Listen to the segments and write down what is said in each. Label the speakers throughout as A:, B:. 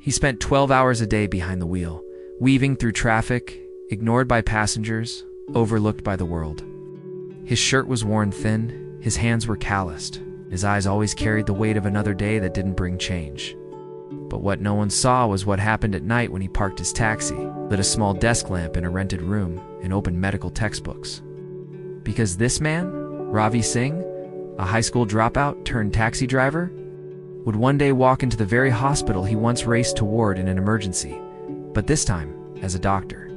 A: He spent 12 hours a day behind the wheel, weaving through traffic, ignored by passengers, overlooked by the world. His shirt was worn thin, his hands were calloused, his eyes always carried the weight of another day that didn't bring change. But what no one saw was what happened at night when he parked his taxi, lit a small desk lamp in a rented room, and opened medical textbooks. Because this man, Ravi Singh, a high school dropout turned taxi driver, would one day walk into the very hospital he once raced toward in an emergency, but this time as a doctor.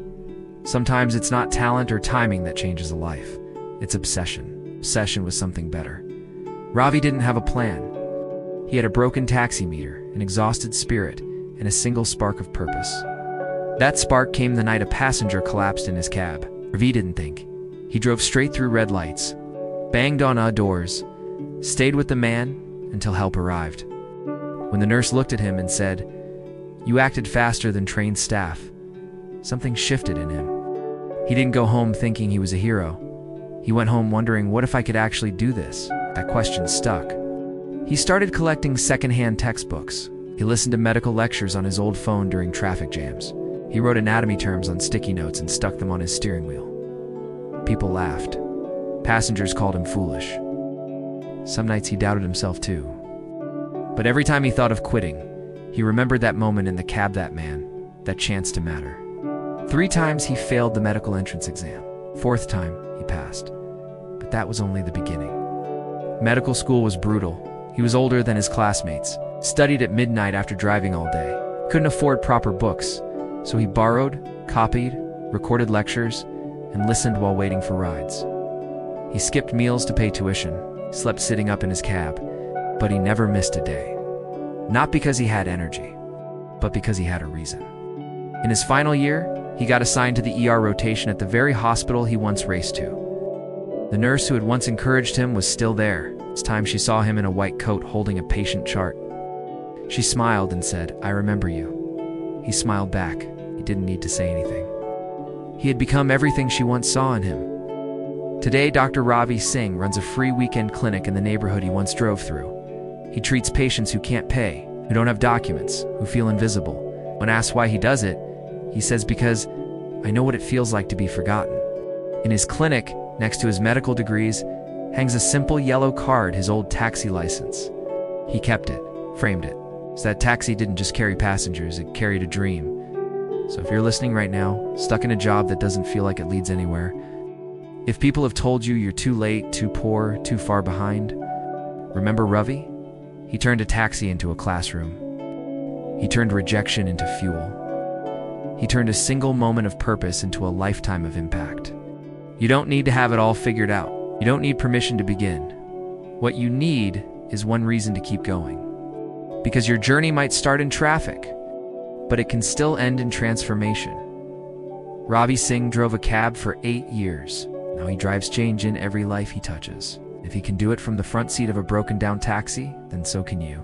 A: Sometimes it's not talent or timing that changes a life. It's obsession. Obsession with something better. Ravi didn't have a plan. He had a broken taxi meter, an exhausted spirit, and a single spark of purpose. That spark came the night a passenger collapsed in his cab. Ravi didn't think. He drove straight through red lights, banged on doors, stayed with the man until help arrived. When the nurse looked at him and said, "You acted faster than trained staff," something shifted in him. He didn't go home thinking he was a hero. He went home wondering, what if I could actually do this? That question stuck. He started collecting secondhand textbooks. He listened to medical lectures on his old phone during traffic jams. He wrote anatomy terms on sticky notes and stuck them on his steering wheel. People laughed. Passengers called him foolish. Some nights he doubted himself too. But every time he thought of quitting, he remembered that moment in the cab, that man, that chance to matter. 3 times he failed the medical entrance exam. 4th time, he passed. But that was only the beginning. Medical school was brutal. He was older than his classmates, studied at midnight after driving all day, couldn't afford proper books, so he borrowed, copied, recorded lectures, and listened while waiting for rides. He skipped meals to pay tuition, slept sitting up in his cab, but he never missed a day. Not because he had energy, but because he had a reason. In his final year, he got assigned to the ER rotation at the very hospital he once raced to. The nurse who had once encouraged him was still there. It's time she saw him in a white coat holding a patient chart. She smiled and said, "I remember you." He smiled back. He didn't need to say anything. He had become everything she once saw in him. Today, Dr. Ravi Singh runs a free weekend clinic in the neighborhood he once drove through. He treats patients who can't pay, who don't have documents, who feel invisible. When asked why he does it, he says, "Because I know what it feels like to be forgotten." In his clinic, next to his medical degrees, hangs a simple yellow card, his old taxi license. He kept it, framed it, so that taxi didn't just carry passengers, it carried a dream. So if you're listening right now, stuck in a job that doesn't feel like it leads anywhere, if people have told you you're too late, too poor, too far behind, remember Ravi? He turned a taxi into a classroom. He turned rejection into fuel. He turned a single moment of purpose into a lifetime of impact. You don't need to have it all figured out. You don't need permission to begin. What you need is one reason to keep going. Because your journey might start in traffic, but it can still end in transformation. Ravi Singh drove a cab for 8 years. Now he drives change in every life he touches. If he can do it from the front seat of a broken down taxi, then so can you.